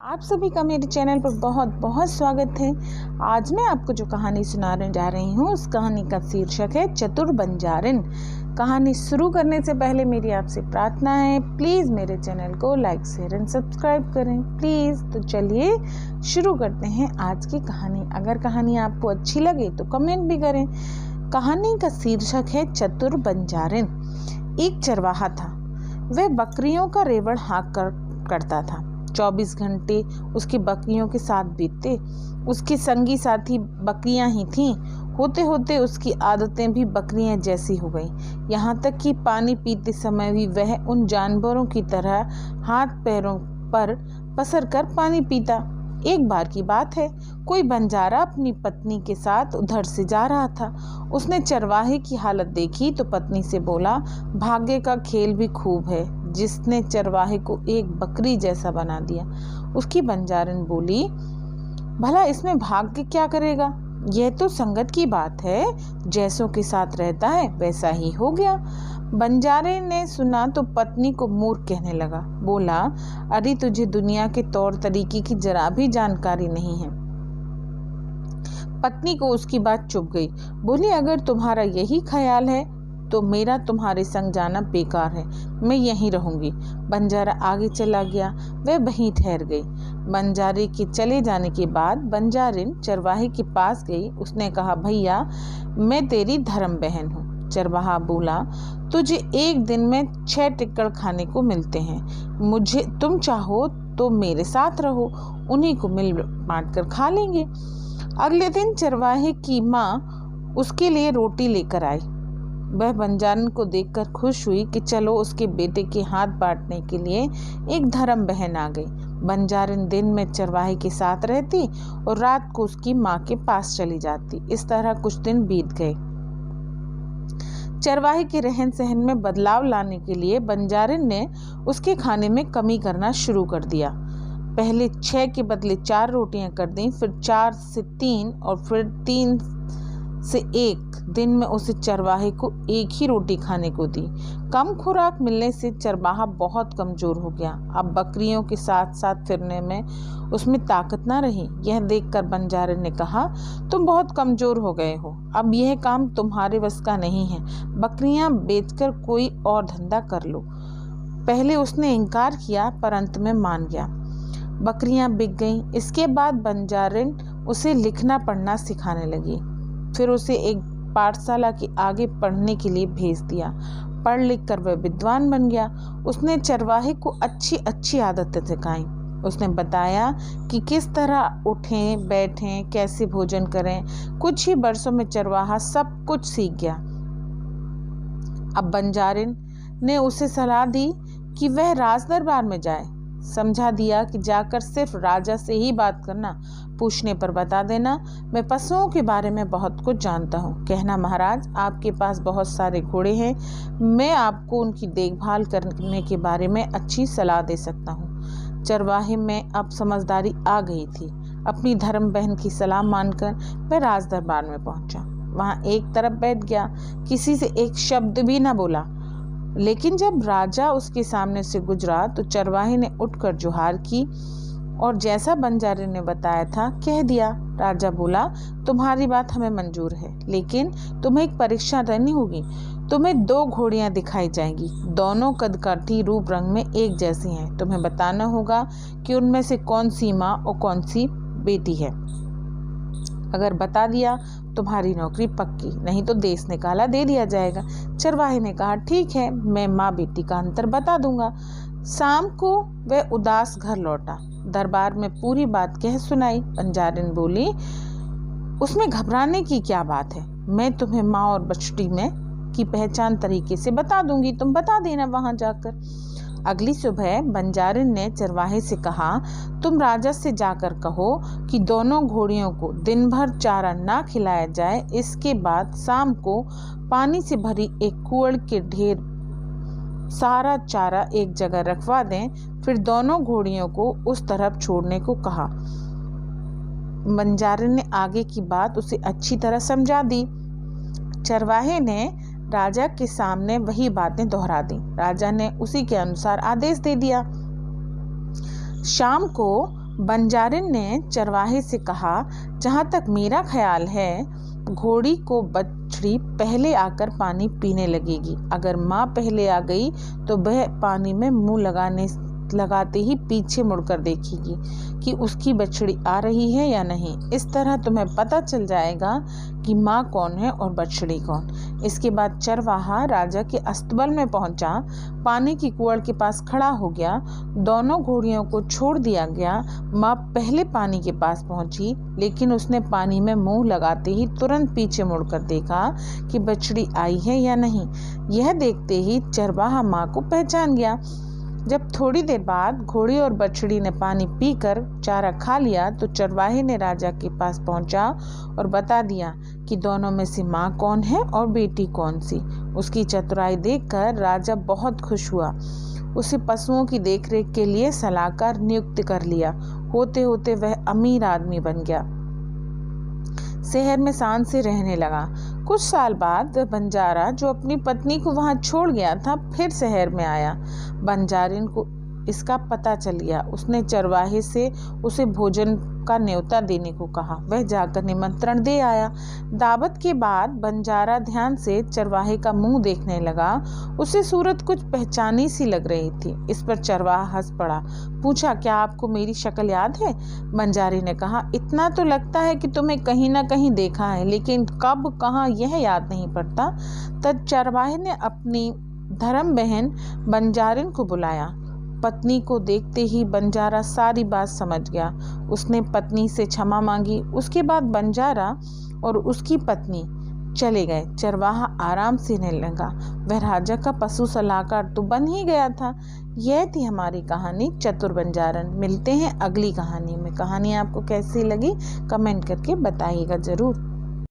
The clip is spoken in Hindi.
आप सभी का मेरे चैनल पर बहुत बहुत स्वागत है। आज मैं आपको जो कहानी सुनाने जा रही हूँ उस कहानी का शीर्षक है चतुर बंजारिन। कहानी शुरू करने से पहले मेरी आपसे प्रार्थना है, प्लीज़ मेरे चैनल को लाइक शेयर एंड सब्सक्राइब करें प्लीज़। तो चलिए शुरू करते हैं आज की कहानी। अगर कहानी आपको अच्छी लगे तो कमेंट भी करें। कहानी का शीर्षक है चतुर बंजारिन। एक चरवाहा था, वह बकरियों का रेवड़ हाँक करता था। 24 घंटे उसकी बकरियों के साथ बीतते। उसके संगी साथी बकरियां ही थीं। होते होते उसकी आदतें भी बकरियां जैसी हो गईं। यहाँ तक कि पानी पीते समय भी वह उन जानवरों की तरह हाथ पैरों पर पसर कर पानी पीता। एक बार की बात है, कोई बंजारा अपनी पत्नी के साथ उधर से जा रहा था। उसने चरवाहे की हालत देखी तो पत्नी से बोला, भाग्य का खेल भी खूब है जिसने चरवाहे को एक बकरी जैसा बना दिया। उसकी बंजारिन बोली, भला इसमें भाग्य क्या करेगा, यह तो संगत की बात है, जैसों के साथ रहता है वैसा ही हो गया। बंजारे ने सुना तो पत्नी को मूर्ख कहने लगा। बोला, अरे तुझे दुनिया के तौर तरीके की जरा भी जानकारी नहीं है। पत्नी को उसकी बात चुभ गई। बोली, अगर तुम्हारा यही ख्याल है तो मेरा तुम्हारे संग जाना बेकार है, मैं यहीं रहूंगी। बंजारा आगे चला गया, वह वहीं ठहर गई। बंजारे के चले जाने के बाद बंजारिन चरवाहे के पास गई। उसने कहा, भैया मैं तेरी धर्म बहन हूँ। चरवाहा बोला, तुझे एक दिन में 6 टिक्कड़ खाने को मिलते हैं, मुझे तुम चाहो तो मेरे साथ रहो, उन्हीं को मिल बांट कर खा लेंगे। अगले दिन चरवाहे की माँ उसके लिए रोटी लेकर आई। वह बंजारिन को देखकर खुश हुई कि चलो उसके बेटे के हाथ बांटने के लिए एक धर्म बहन आ गई। बंजारिन दिन में चरवाहे के साथ रहती और रात को उसकी माँ के पास चली जाती। इस तरह कुछ दिन बीत गए। चरवाहे के रहन सहन में बदलाव लाने के लिए बंजारिन ने उसके खाने में कमी करना शुरू कर दिया। पहले 6 के बदले 4 रोटियां कर दी, फिर 4 से 3 और फिर 3 से 1। दिन में उसे चरवाहे को एक ही रोटी खाने को दी। कम खुराक मिलने से चरवाहा बहुत कमजोर हो गया। अब बकरियों के साथ साथ फिरने में उसमें ताकत न रही। यह देखकर बंजारे ने कहा, तुम बहुत कमजोर हो गए हो, अब यह काम तुम्हारे बस का नहीं है, बकरियां बेचकर कोई और धंधा कर लो। पहले उसने इनकार किया पर अंत में मान गया। बकरियां बिक गईं। इसके बाद बंजारिन उसे लिखना पढ़ना सिखाने लगी। फिर उसे एक पाठशाला के आगे पढ़ने के लिए भेज दिया। पढ़ लिख कर वह विद्वान बन गया। उसने चरवाहे को अच्छी अच्छी आदतें सिखाई। उसने बताया कि किस तरह उठें बैठें, कैसे भोजन करें। कुछ ही वर्षों में चरवाहा सब कुछ सीख गया। अब बंजारिन ने उसे सलाह दी कि वह राज दरबार में जाए। समझा दिया कि जाकर सिर्फ राजा से ही बात करना, पूछने पर बता देना, मैं पशुओं के बारे में बहुत कुछ जानता हूँ। कहना, महाराज आपके पास बहुत सारे घोड़े हैं, मैं आपको उनकी देखभाल करने के बारे में अच्छी सलाह दे सकता हूँ। चरवाहे में अब समझदारी आ गई थी। अपनी धर्म बहन की सलाह मानकर वह राज दरबार में पहुंचा। वहां एक तरफ बैठ गया, किसी से एक शब्द भी न बोला। लेकिन जब राजा उसके सामने से गुजरा तो चरवाहे ने उठकर जोहार की और जैसा बंजारे ने बताया था कह दिया। राजा बोला, तुम्हारी बात हमें मंजूर है, लेकिन तुम्हें एक परीक्षा देनी होगी। तुम्हें 2 घोड़ियां दिखाई जाएंगी, दोनों कदकाठी रूप रंग में एक जैसी हैं। तुम्हें बताना होगा कि उनमें से कौन सी माँ और कौन सी बेटी है। अगर बता दिया तुम्हारी नौकरी पक्की, नहीं तो देश निकाला दे दिया जाएगा। चरवाहे ने कहा, ठीक है, मैं माँ बेटी का अंतर बता दूंगा। शाम को वह उदास घर लौटा। दरबार में पूरी बात कह सुनाई। बंजारिन बोली, उसमें घबराने की क्या बात है, मैं तुम्हें माँ और बछड़ी में की पहचान तरीके से बता दूंगी, तुम बता देना वहां जाकर। अगली सुबह बंजारिन ने चरवाहे से कहा, तुम राजा से जाकर कहो कि दोनों घोड़ियों को दिन भर चारा ना खिलाया जाए। इसके बाद शाम को पानी से भरी एक कुएं के ढेर सारा चारा एक जगह रखवा दें। फिर दोनों घोड़ियों को उस तरफ छोड़ने को कहा। बंजारिन ने आगे की बात उसे अच्छी तरह समझा दी। चरवाहे ने राजा के सामने वही बातें दोहरा दी। राजा ने उसी के अनुसार आदेश दे दिया। शाम को बंजारिन ने चरवाहे से कहा, जहाँ तक मेरा ख्याल है घोड़ी को बछड़ी पहले आकर पानी पीने लगेगी। अगर माँ पहले आ गई तो वह पानी में मुंह लगाते ही पीछे मुड़कर देखेगी कि उसकी बछड़ी आ रही है या नहीं। इस तरह तुम्हें पता चल जाएगा कि माँ कौन है और बछड़ी कौन। इसके बाद चरवाहा राजा के अस्तबल में पहुंचा, पानी की कुआड़ के पास खड़ा हो गया। दोनों घोड़ियों को छोड़ दिया गया। माँ पहले पानी के पास पहुंची, लेकिन उसने पानी में मुंह लगाते ही तुरंत पीछे मुड़कर देखा कि बछड़ी आई है या नहीं। यह देखते ही चरवाहा माँ को पहचान गया। जब थोड़ी देर बाद घोड़ी और बछड़ी ने पानी पीकर चारा खा लिया तो चरवाहे ने राजा के पास पहुंचा और बता दिया कि दोनों में से माँ कौन है और बेटी कौन सी। उसकी चतुराई देखकर राजा बहुत खुश हुआ। उसे पशुओं की देखरेख के लिए सलाहकार नियुक्त कर लिया। होते होते वह अमीर आदमी बन गया। शहर में शान से रहने लगा। कुछ साल बाद वह बंजारा जो अपनी पत्नी को वहां छोड़ गया था फिर शहर में आया। बंजारिन को इसका पता चल गया। उसने चरवाहे से उसे भोजन का न्योता देने को कहा। वह जाकर निमंत्रण दे आया। दावत के बाद बंजारा ध्यान से चरवाहे का मुंह देखने लगा। उसे सूरत कुछ पहचानी सी लग रही थी। इस पर चरवाहा हंस पड़ा। पूछा, क्या आपको मेरी शक्ल याद है? बंजारी ने कहा, इतना तो लगता है कि तुम्हें कहीं ना कहीं देखा है, लेकिन कब कहाँ यह याद नहीं पड़ता। तब चरवाहे ने अपनी धर्म बहन बंजारिन को बुलाया। पत्नी को देखते ही बंजारा सारी बात समझ गया। उसने पत्नी से क्षमा मांगी। उसके बाद बंजारा और उसकी पत्नी चले गए। चरवाहा आराम से रहने लगा। वह राजा का पशु सलाहकार तो बन ही गया था। यह थी हमारी कहानी चतुर बंजारन। मिलते हैं अगली कहानी में। कहानी आपको कैसी लगी कमेंट करके बताइएगा ज़रूर।